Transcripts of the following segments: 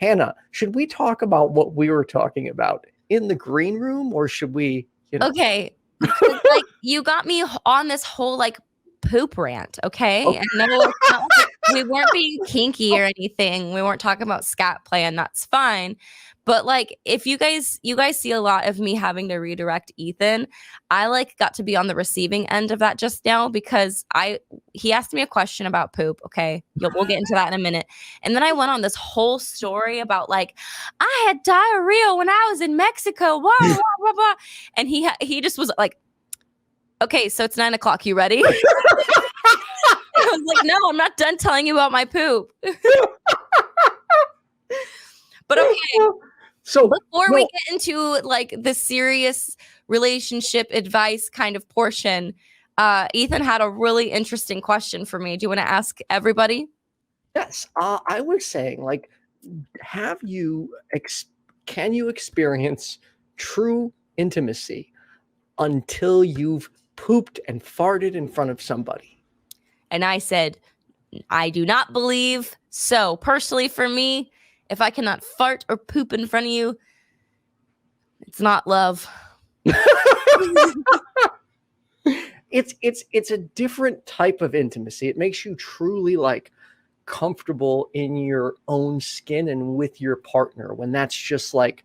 Hannah, should we talk about what we were talking about in the green room, or should we, Okay. Like, you got me on this whole like poop rant, okay? And no, it's not like we weren't being kinky or anything. We weren't talking about scat play, and that's fine. But like, if you guys see a lot of me having to redirect Ethan, I like got to be on the receiving end of that just now, because he asked me a question about poop. Okay, we'll get into that in a minute. And then I went on this whole story about like, I had diarrhea when I was in Mexico, blah blah blah blah. And he just was like, okay, so it's 9 o'clock. You ready? I was like, no, I'm not done telling you about my poop. But okay. So before we get into like the serious relationship advice kind of portion, Ethan had a really interesting question for me. Do you want to ask everybody? Yes. I was saying, like, can you experience true intimacy until you've pooped and farted in front of somebody? And I said, I do not believe so. Personally, for me, if I cannot fart or poop in front of you, it's not love. It's a different type of intimacy. It makes you truly like comfortable in your own skin and with your partner, when that's just like,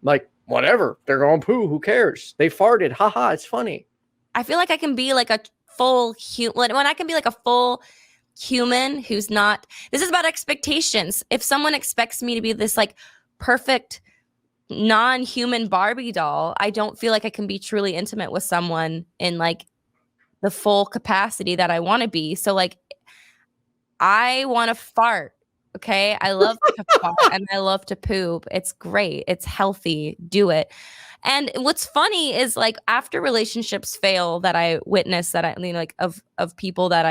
like, whatever, they're going poo, who cares? They farted, haha, it's funny. I feel like I can be like a full human, when I can be like a full human who's not, this is about expectations. If someone expects me to be this like perfect non-human Barbie doll, I don't feel like I can be truly intimate with someone in like the full capacity that I want to be. So like, I want to fart. Okay. I love to fart and I love to poop. It's great. It's healthy. Do it. And what's funny is like, after relationships fail that I witness, that I mean, like of people that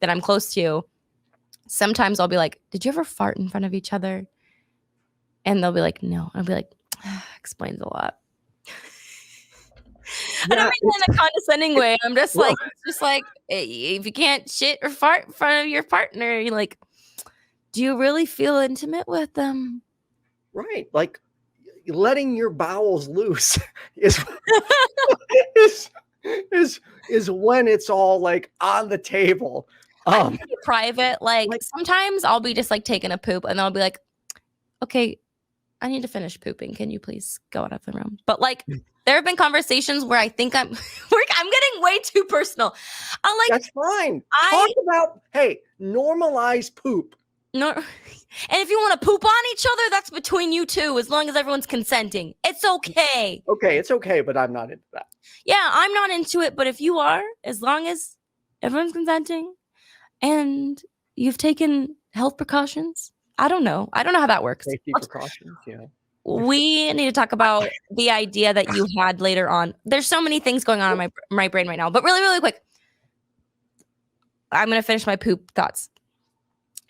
I'm close to, sometimes I'll be like, did you ever fart in front of each other? And they'll be like, no. I'll be like, explains a lot. I don't mean in a condescending way. I'm just like, it's just like, if you can't shit or fart in front of your partner, you're like, do you really feel intimate with them? Right. Like, letting your bowels loose is when it's all like on the table. Private. Like sometimes I'll be just like taking a poop and I'll be like, okay, I need to finish pooping. Can you please go out of the room? But like, there have been conversations where I think I'm getting way too personal. I'm like, that's fine. Talk about, hey, normalize poop. No, and if you want to poop on each other, that's between you two, as long as everyone's consenting. It's okay. Okay, it's okay, but I'm not into that. Yeah, I'm not into it, but if you are, as long as everyone's consenting and you've taken health precautions, I don't know how that works. Safety precautions, yeah. We need to talk about the idea that you had later on. There's so many things going on in my brain right now, but really, really quick, I'm going to finish my poop thoughts.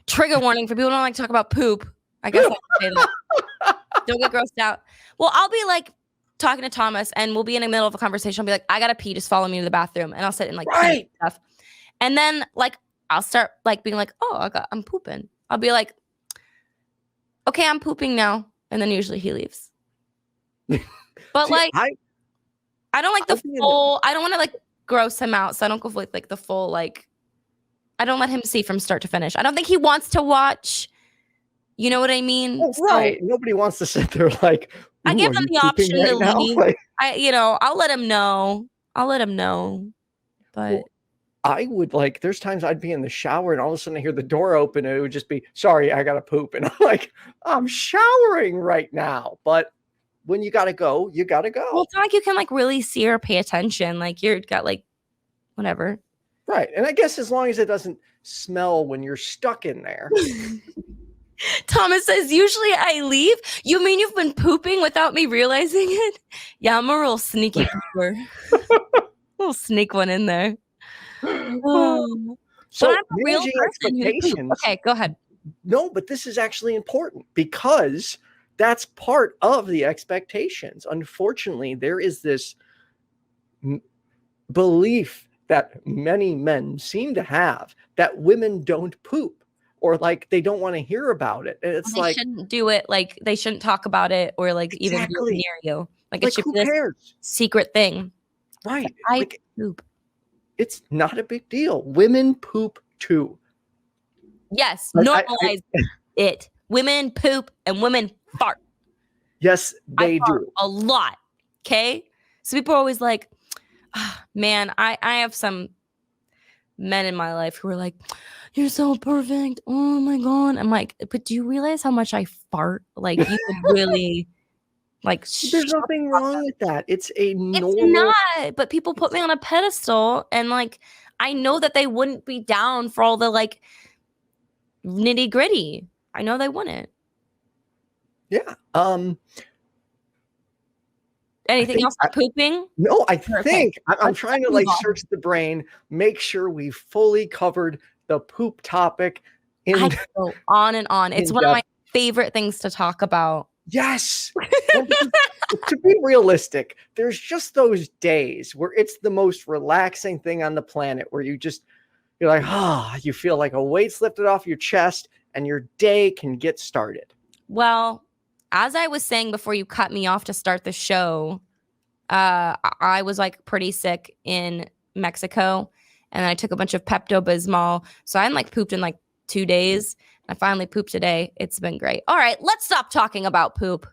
Trigger warning for people who don't like to talk about poop. I guess I can say that. Don't get grossed out. Well, I'll be like talking to Thomas and we'll be in the middle of a conversation. I'll be like, I gotta pee, just follow me to the bathroom. And I'll sit and like pee and stuff. And then like I'll start like being like, oh, I'm pooping. I'll be like, okay, I'm pooping now. And then usually he leaves. But see, like I don't like the full, I don't want to like gross him out. So I don't go with like the full like, I don't let him see from start to finish. I don't think he wants to watch. You know what I mean? Oh, right. So, nobody wants to sit there like, I give them the option to leave. Like, I'll let him know. But well, I would like, there's times I'd be in the shower and all of a sudden I hear the door open and it would just be, sorry, I got to poop. And I'm like, I'm showering right now. But when you got to go, you got to go. Well, it's not like you can like really see or pay attention. Like you're got like, whatever. Right. And I guess as long as it doesn't smell when you're stuck in there. Thomas says, usually I leave. You mean you've been pooping without me realizing it? Yeah, I'm a real sneaky pooper. We'll sneak one in there. Oh. So I'm a real person. Okay, go ahead. No, but this is actually important because that's part of the expectations. Unfortunately, there is this belief that many men seem to have that women don't poop, or like they don't want to hear about it. And it's They like, shouldn't do it. Like they shouldn't talk about it or like even do it exactly. near you. Like it Like, should who be this cares? secret thing. Right. I Like, poop. it's not a big deal. Women poop too. Yes, Like, normalize it. Women poop and women fart. Yes, they do. A lot. Okay. So people are always like, man, I have some men in my life who are like, you're so perfect. Oh my God. I'm like, but do you realize how much I fart? Like you would really like There's nothing wrong with that. It's a normal. It's not, but people put me on a pedestal and like I know that they wouldn't be down for all the like nitty gritty. I know they wouldn't. Yeah. Anything else pooping? No, I think I'm trying to like search the brain, make sure we fully covered the poop topic. I go on and on. It's one of my favorite things to talk about. Yes. To be realistic, there's just those days where it's the most relaxing thing on the planet where you're like, you feel like a weight's lifted off your chest and your day can get started. Well, as I was saying before you cut me off to start the show, I was like pretty sick in Mexico and I took a bunch of Pepto-Bismol. So I hadn't like pooped in like 2 days. I finally pooped today. It's been great. All right, let's stop talking about poop.